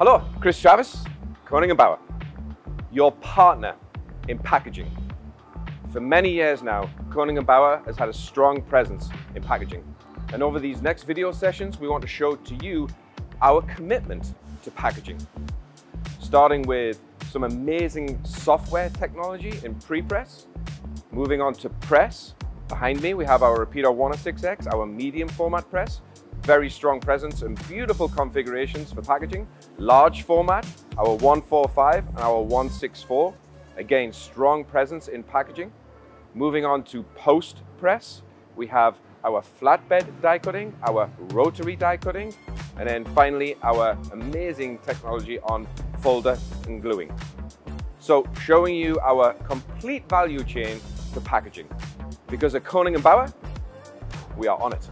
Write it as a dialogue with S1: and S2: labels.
S1: Hello, Chris Travis, Koenig Bauer, your partner in packaging. For many years now, Koenig Bauer has had a strong presence in packaging. And over these next video sessions, we want to show to you our commitment to packaging. Starting with some amazing software technology in pre-press, moving on to press. Behind me, we have our Repeater 106X, our medium format press. Very strong presence and beautiful configurations for packaging. Large format, our 145 and our 164. Again, strong presence in packaging. Moving on to post press, we have our flatbed die cutting, our rotary die cutting, and then finally our amazing technology on folder and gluing. So showing you our complete value chain for packaging. Because at Koenig & Bauer, we are on it.